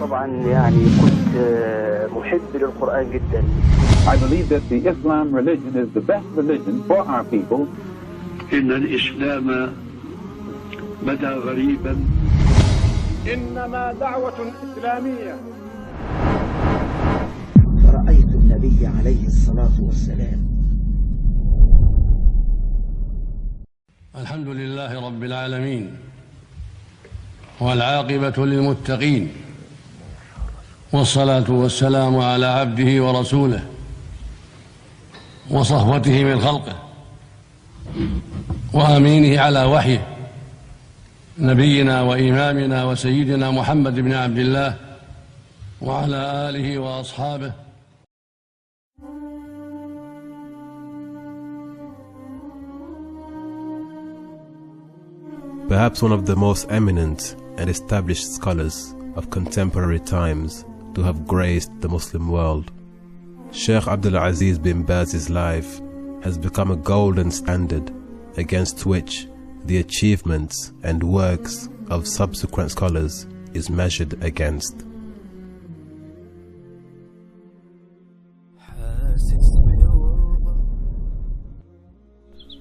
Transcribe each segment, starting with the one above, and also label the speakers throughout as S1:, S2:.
S1: طبعا يعني كنت محب للقرآن جدا.
S2: I believe that the Islam religion is the best religion for our people.
S3: إن الإسلام بدا غريبا.
S4: إنما دعوة إسلامية.
S5: رأيت النبي عليه الصلاة والسلام.
S6: الحمد لله رب العالمين والعاقبة للمتقين والصلاة والسلام على عبده ورسوله وصفوته من خلقه وأمينه على وحيه نبينا وإمامنا وسيدنا محمد بن عبد الله وعلى آله وأصحابه.
S7: Perhaps one of the most eminent and established scholars of contemporary times to have graced the Muslim world, Syeikh Abdul Aziz bin Baz's life has become a golden standard against which the achievements and works of subsequent scholars is measured against.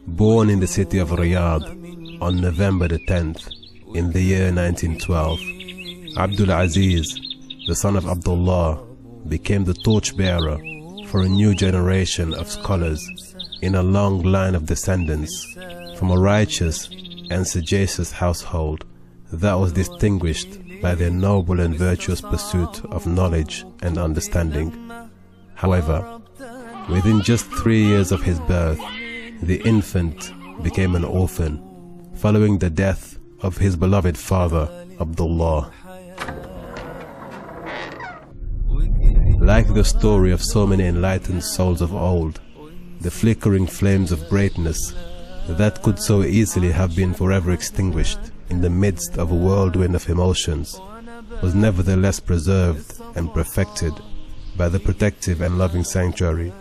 S7: Born in the city of Riyadh on November the 10th in the year 1912, Abdul Aziz, the son of Abdullah, became the torchbearer for a new generation of scholars in a long line of descendants from a righteous and sagacious household that was distinguished by their noble and virtuous pursuit of knowledge and understanding. However, within just 3 years of his birth, the infant became an orphan, following the death of his beloved father, Abdullah. Like the story of so many enlightened souls of old, the flickering flames of greatness that could so easily have been forever extinguished in the midst of a whirlwind of emotions was nevertheless preserved and perfected by the protective and loving sanctuary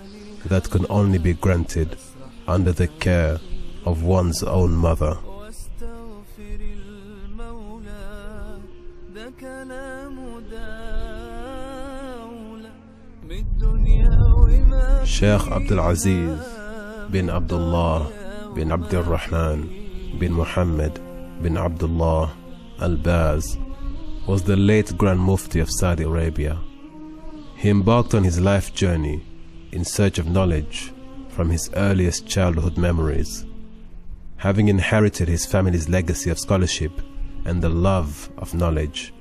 S7: that can only be granted under the care of one's own mother. Syeikh Abdul Aziz bin Abdullah bin Abdul Rahman bin Muhammad bin Abdullah al-Baz was the late Grand Mufti of Saudi Arabia. He embarked on his life journey in search of knowledge from his earliest childhood memories. Having inherited his family's legacy of scholarship and the love of knowledge,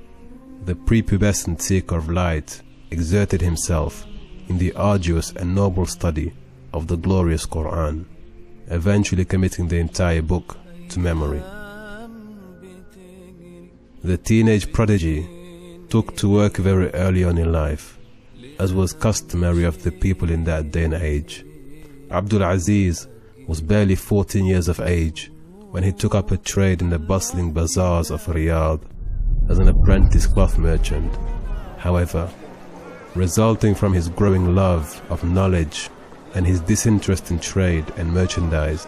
S7: the prepubescent seeker of light exerted himself in the arduous and noble study of the glorious Quran, eventually committing the entire book to memory. The teenage prodigy took to work very early on in life, as was customary of the people in that day and age. Abdul Aziz was barely 14 years of age when he took up a trade in the bustling bazaars of Riyadh as an apprentice cloth merchant. However, resulting from his growing love of knowledge and his disinterest in trade and merchandise,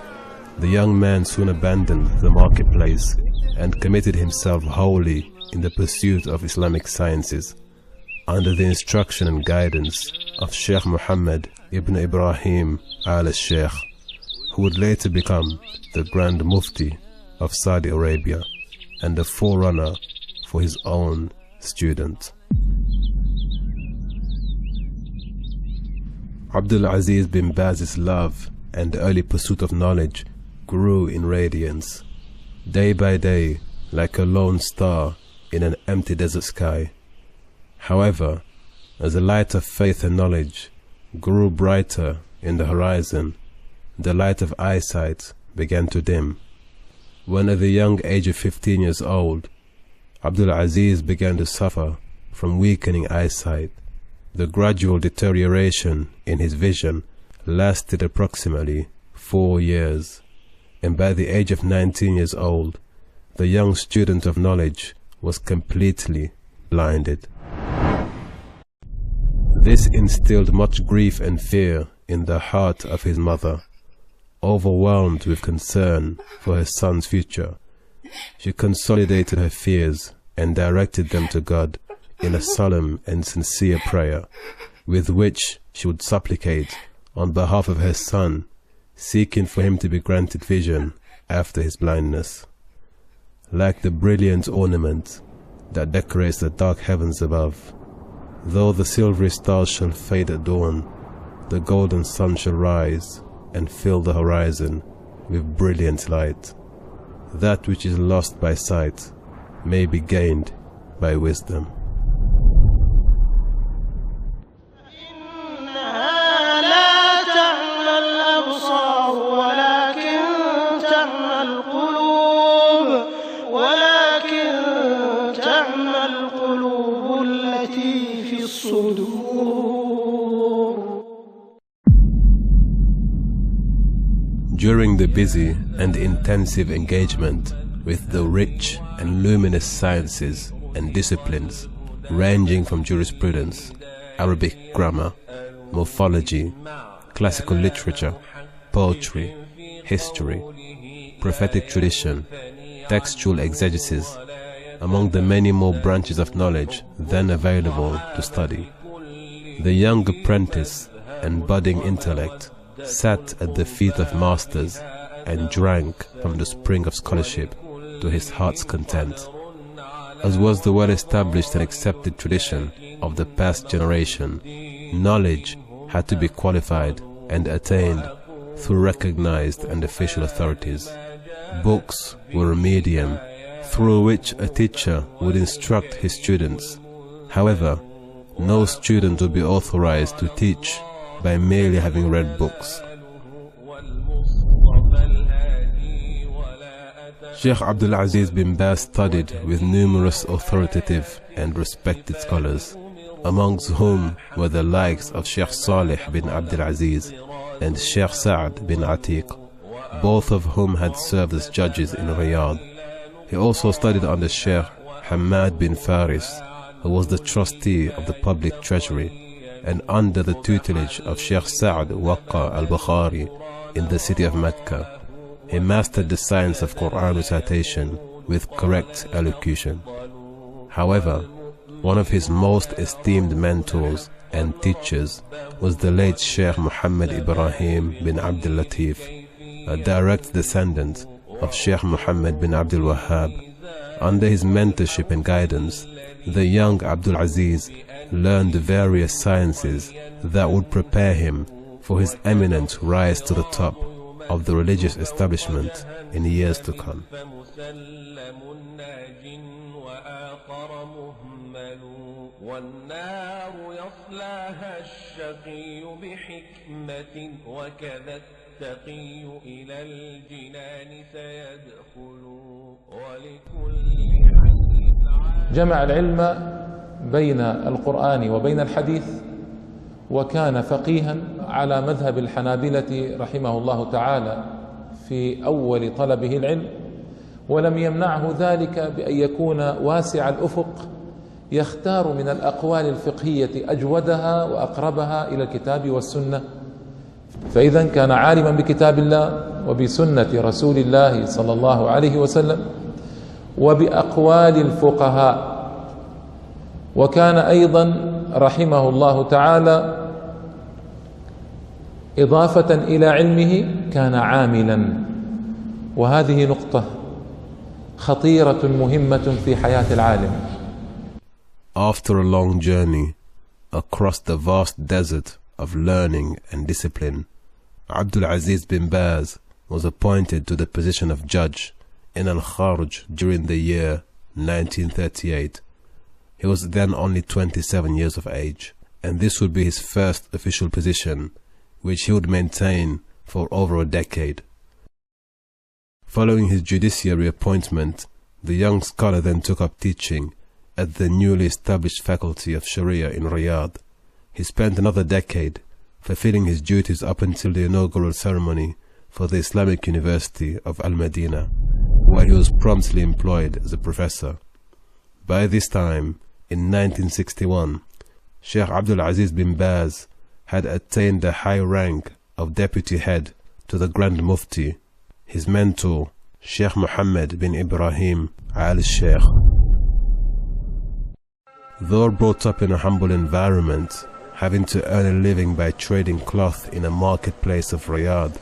S7: the young man soon abandoned the marketplace and committed himself wholly in the pursuit of Islamic sciences, under the instruction and guidance of Sheikh Muhammad ibn Ibrahim al-Sheikh, who would later become the Grand Mufti of Saudi Arabia and the forerunner for his own student. Abdul Aziz bin Baz's love and early pursuit of knowledge grew in radiance, day by day, like a lone star in an empty desert sky. However, as the light of faith and knowledge grew brighter in the horizon, the light of eyesight began to dim. When at the young age of 15 years old, Abdul Aziz began to suffer from weakening eyesight. The gradual deterioration in his vision lasted approximately 4 years, and by the age of 19 years old, the young student of knowledge was completely blinded. This instilled much grief and fear in the heart of his mother, overwhelmed with concern for her son's future, she consolidated her fears and directed them to God in a solemn and sincere prayer, with which she would supplicate on behalf of her son, seeking for him to be granted vision after his blindness. Like the brilliant ornament that decorates the dark heavens above, though the silvery stars shall fade at dawn, the golden sun shall rise and fill the horizon with brilliant light. That which is lost by sight may be gained by wisdom. During the busy and intensive engagement with the rich and luminous sciences and disciplines ranging from jurisprudence, Arabic grammar, morphology, classical literature, poetry, history, prophetic tradition, textual exegesis, among the many more branches of knowledge then available to study, the young apprentice and budding intellect sat at the feet of masters and drank from the spring of scholarship to his heart's content. As was the well-established and accepted tradition of the past generation, knowledge had to be qualified and attained through recognized and official authorities. Books were a medium through which a teacher would instruct his students. However, no student would be authorized to teach by merely having read books. Syeikh Abdul Aziz bin Baz studied with numerous authoritative and respected scholars, amongst whom were the likes of Sheikh Salih bin Abdul Aziz and Sheikh Sa'd bin Atiq, both of whom had served as judges in Riyadh. He also studied under Sheikh Hamad bin Faris, who was the trustee of the public treasury, and under the tutelage of Sheikh Sa'd Waqqa al-Bukhari in the city of Mecca. He mastered the science of Quran recitation with correct elocution. However, one of his most esteemed mentors and teachers was the late Sheikh Muhammad Ibrahim bin Abdul Latif, a direct descendant of Sheikh Muhammad bin Abdul Wahhab. Under his mentorship and guidance, the young Abdul Aziz learned the various sciences that would prepare him for his eminent rise to the top of the religious establishment in years to come.
S8: جمع العلم بين القرآن وبين الحديث، وكان فقيها على مذهب الحنابلة رحمه الله تعالى في أول طلبه العلم، ولم يمنعه ذلك بأن يكون واسع الأفق يختار من الأقوال الفقهية أجودها وأقربها إلى الكتاب والسنة. فإذا كان عالما بكتاب الله وبسنة رسول الله صلى الله عليه وسلم وبأقوال الفقهاء. وكان أيضا رحمه الله تعالى إضافة إلى علمه كان عاملا، وهذه نقطة خطيرة مهمة في حياة العالم.
S7: After a long journey across the vast desert of learning and discipline, Abdul Aziz bin Baz was appointed to the position of judge in Al-Kharj during the year 1938. He was then only 27 years of age, and this would be his first official position, which he would maintain for over a decade. Following his judiciary appointment, the young scholar then took up teaching at the newly established faculty of Sharia in Riyadh. He spent another decade fulfilling his duties up until the inaugural ceremony for the Islamic University of Al-Madinah, where he was promptly employed as a professor. By this time, in 1961, Syeikh Abdul Aziz bin Baz had attained the high rank of deputy head to the Grand Mufti, his mentor, Sheikh Muhammad bin Ibrahim al-Sheikh. Though brought up in a humble environment, having to earn a living by trading cloth in a marketplace of Riyadh,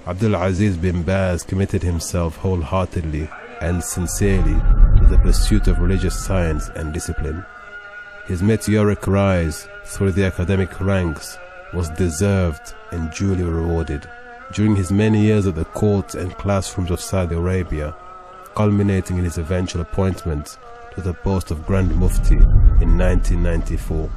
S7: Abdul Aziz bin Baz committed himself wholeheartedly and sincerely to the pursuit of religious science and discipline. His meteoric rise through the academic ranks was deserved and duly rewarded during his many years at the courts and classrooms of Saudi Arabia, culminating in his eventual appointment to the post of Grand Mufti in 1994.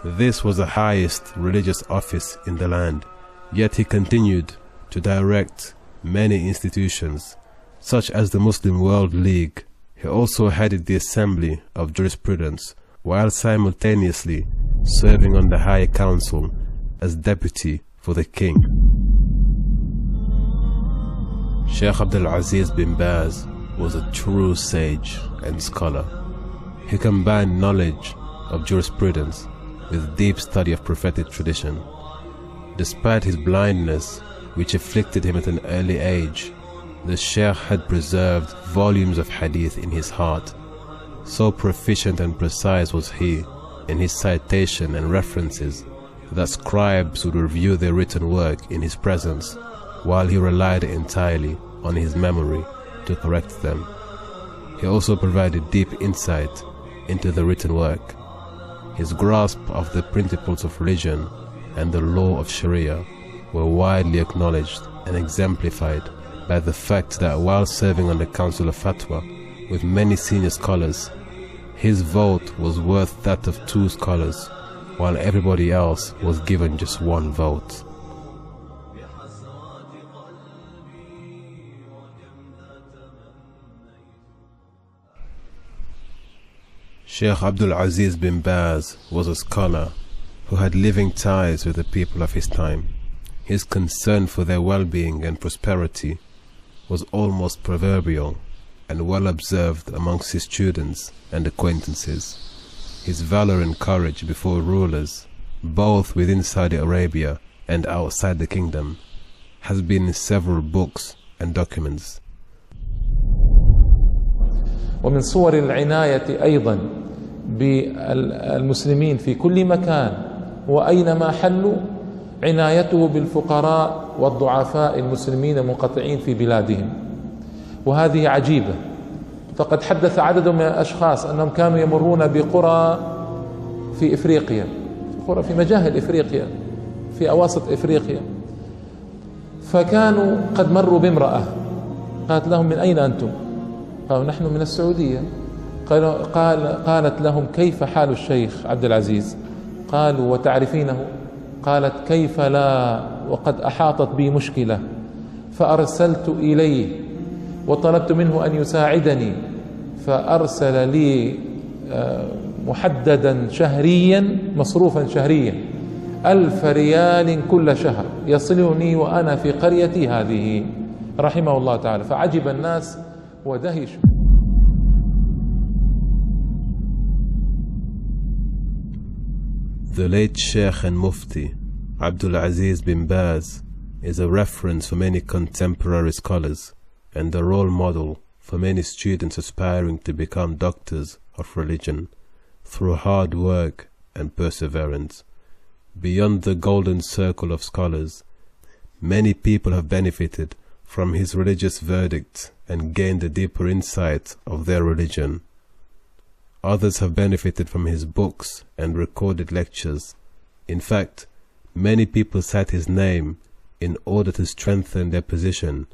S7: This was the highest religious office in the land, yet he continued to direct many institutions, such as the Muslim World League. He also headed the Assembly of Jurisprudence, while simultaneously serving on the High Council as deputy for the king. Syeikh Abdul Aziz bin Baz was a true sage and scholar. He combined knowledge of jurisprudence with deep study of prophetic tradition. Despite his blindness, which afflicted him at an early age, the Sheikh had preserved volumes of hadith in his heart. So proficient and precise was he in his citation and references that scribes would review their written work in his presence, while he relied entirely on his memory to correct them. He also provided deep insight into the written work. His grasp of the principles of religion and the law of Sharia were widely acknowledged and exemplified by the fact that while serving on the Council of Fatwa with many senior scholars, his vote was worth that of 2 scholars, while everybody else was given just 1 vote. Syeikh Abdul Aziz bin Baz was a scholar who had living ties with the people of his time. His concern for their well-being and prosperity was almost proverbial and well observed amongst his students and acquaintances. His valor and courage before rulers, both within Saudi Arabia and outside the kingdom, has been in several books and documents.
S8: ومن صور العناية أيضا بالمسلمين في كل مكان وأينما حلوا عنايته بالفقراء والضعفاء المسلمين المنقطعين في بلادهم، وهذه عجيبة. فقد حدث عدد من الأشخاص أنهم كانوا يمرون بقرى في إفريقيا، قرى في مجاهل إفريقيا في أواسط إفريقيا، فكانوا قد مروا بامرأة قالت لهم: من أين أنتم؟ قالوا: نحن من السعودية. قالت لهم: كيف حال الشيخ عبد العزيز؟ قالوا: وتعرفينه؟ قالت: كيف لا، وقد أحاطت بي مشكلة، فأرسلت إليه وطلبت منه أن يساعدني، فأرسل لي محددا شهريا، مصروفا شهريا 1000 ريال كل شهر يصلني وأنا في قريتي هذه، رحمه الله تعالى. فعجب الناس ودهشوا.
S7: The late Sheikh and Mufti Abdul Aziz bin Baz is a reference for many contemporary scholars and a role model for many students aspiring to become doctors of religion through hard work and perseverance. Beyond the golden circle of scholars, many people have benefited from his religious verdict and gained a deeper insight of their religion. Others have benefited from his books and recorded lectures. In fact, many people cite his name in order to strengthen their position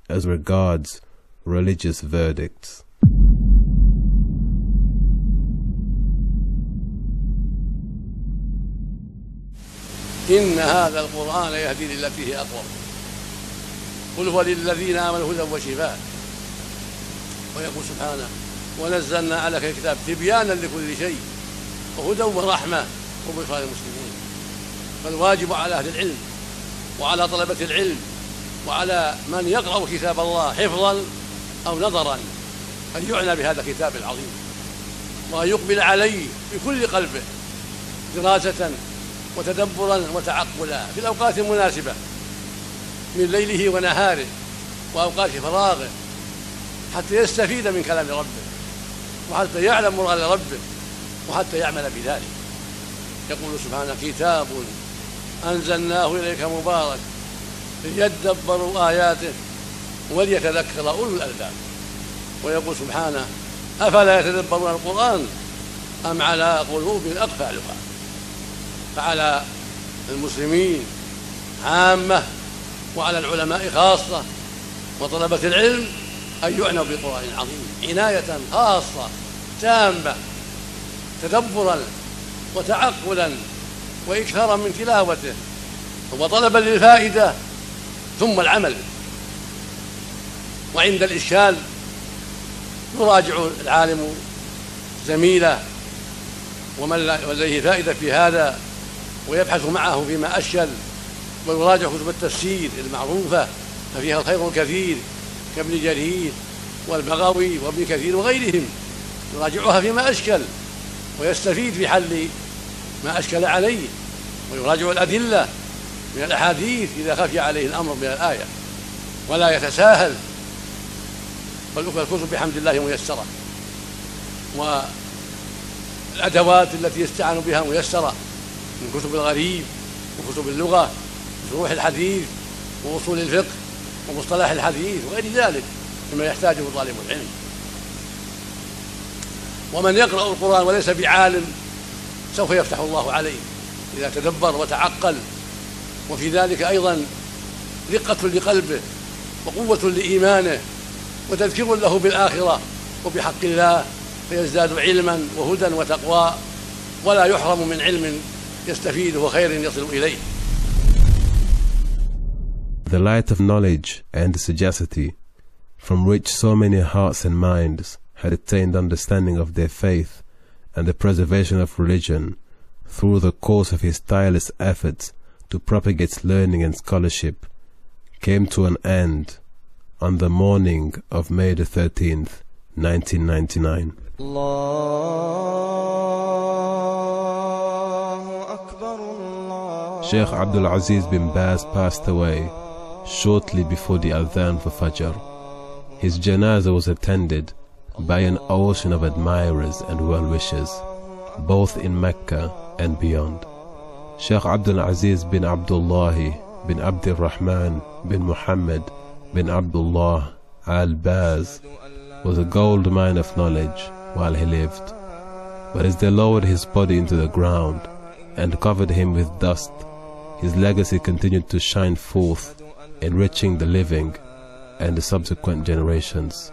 S7: as regards religious verdicts.
S6: إن هذا القرآن يهدي للتي هي أقوم قل هو للذين آمنوا هدى وشفاء. ويقول سبحانه: ونزلنا عليك الكتاب تبيانا لكل شيء وهدى ورحمة وبشرى للمسلمين. فالواجب على أهل العلم وعلى طلبة العلم وعلى من يقرأ كتاب الله حفظا أو نظرا أن يعنى بهذا الكتاب العظيم وأن يقبل عليه بكل قلبه دراسة وتدبرا وتعقلا في الأوقات المناسبة، من ليله ونهاره وأوقات فراغه حتى يستفيد من كلام ربه وحتى يعلم مراد ربه وحتى يعمل بذلك. يقول سبحانه: كتاب أنزلناه إليك مبارك ليدبروا آياته وليتذكر أولو الألباب. ويقول سبحانه: أفلا يتدبرون القرآن أم على قلوب أقفالها. فعلى المسلمين عامة وعلى العلماء خاصة وطلبة العلم أن يعنوا بالقرآن العظيم عناية خاصة تامة، تدبرا وتعقلا وإكثارا من تلاوته وطلبا للفائدة ثم العمل. وعند الإشكال يراجع العالم زميله ومن لديه فائدة في هذا ويبحث معه فيما أشكل، ويراجع كتب التفسير المعروفة ففيها الخير الكثير كابن جرير والبغوي وابن كثير وغيرهم، يراجعها فيما أشكل ويستفيد في حل ما أشكل عليه، ويراجع الأدلة من الأحاديث إذا خفي عليه الأمر من الآية، ولا يتساهل، بل الكتب بحمد الله ميسرة، والأدوات التي يستعان بها ميسرة من كتب الغريب وكتب اللغة وشروح الحديث وأصول الفقه ومصطلح الحديث وغير ذلك مما يحتاجه طالب العلم. ومن يقرأ القرآن وليس بعالم سوف يفتح الله عليه إذا تدبر وتعقل، وفي ذلك أيضا رقة لقلبه وقوة لإيمانه وتذكير له بالآخرة وبحق الله، فيزداد علما وهدى وتقوى ولا يحرم من علم يستفيد وخير يصل إليه.
S7: The light of knowledge and sagacity, from which so many hearts and minds had attained understanding of their faith and the preservation of religion through the course of his tireless efforts to propagate learning and scholarship, came to an end on the morning of May the 13th, 1999. Syeikh Abdul Aziz bin Baz passed away shortly before the Adhan for Fajr. His janazah was attended by an ocean of admirers and well-wishers, both in Mecca and beyond. Syeikh Abdul Aziz bin Abdullah bin Abdul Rahman bin Muhammad bin Abdullah al-Baz was a gold mine of knowledge while he lived, but as they lowered his body into the ground and covered him with dust, his legacy continued to shine forth, enriching the living and the subsequent generations,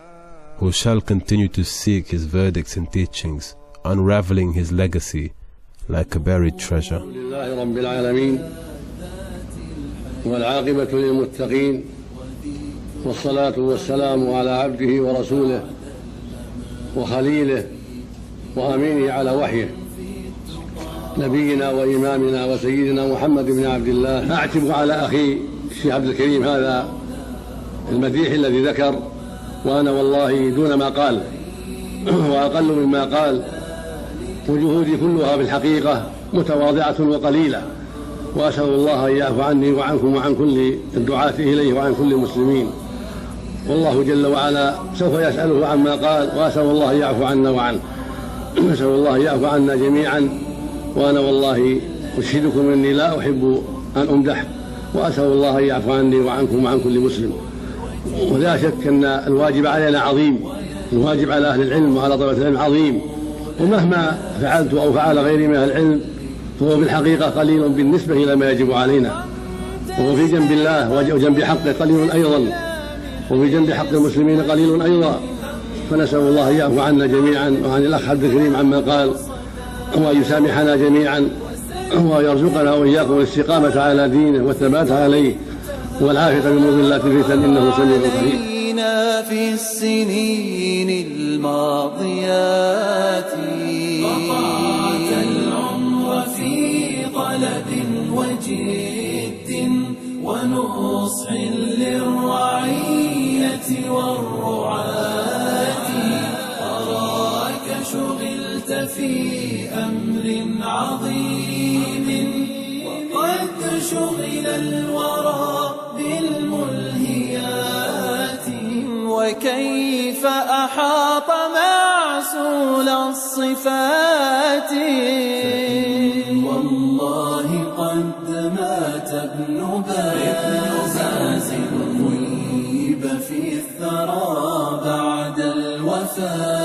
S7: who shall continue to seek his verdicts and teachings, unraveling his legacy like a buried treasure.
S6: Alhamdulillahi Rabbil Alameen, والعاقبة للمتقين، والصلاة والسلام على عبده ورسوله وخليله وأمينه على وحيه نبينا وإمامنا وسيدنا محمد بن عبد الله. أعتب على أخي الشيخ عبد الكريم هذا المديح الذي ذكر، وأنا والله دون ما قال وأقل مما قال، وجهودي كلها في الحقيقة متواضعة وقليلة، وأسأل الله أن يعفو عني وعنكم وعن كل الدعاة إليه وعن كل المسلمين، والله جل وعلا سوف يسأله عما قال، وأسأل الله أن يعفو عنا وعنه، أسأل الله أن يعفو عنا جميعا. وأنا والله أشهدكم أني لا أحب أن أمدح، وأسأل الله أن يعفو عني وعنكم وعن كل مسلم. ولا شك أن الواجب علينا عظيم، الواجب على أهل العلم وعلى طلبة العلم عظيم، ومهما فعلت أو فعل غيري من أهل العلم فهو في الحقيقة قليل بالنسبة إلى ما يجب علينا، وهو في جنب الله وجنب حقه قليل أيضا، وفي جنب حق المسلمين قليل أيضا. فنسأل الله أن يعفو عنا جميعا وعن الأخ عبد الكريم عما قال، وأن يسامحنا جميعا، ويرزقنا وإياكم الاستقامة على دينه والثبات عليه والعافية من مضلات الفتن، إنه سميع قريب.
S9: في السنين الماضيات قطعت العمر في قلب وجد ونصح للرعية والرعاة، أراك شغلت في أمر عظيم وقد شغل الورى الملهيات وكيف أحاط معسول الصفات والله قد مات ابن باز غيب في الثرى بعد الوفاة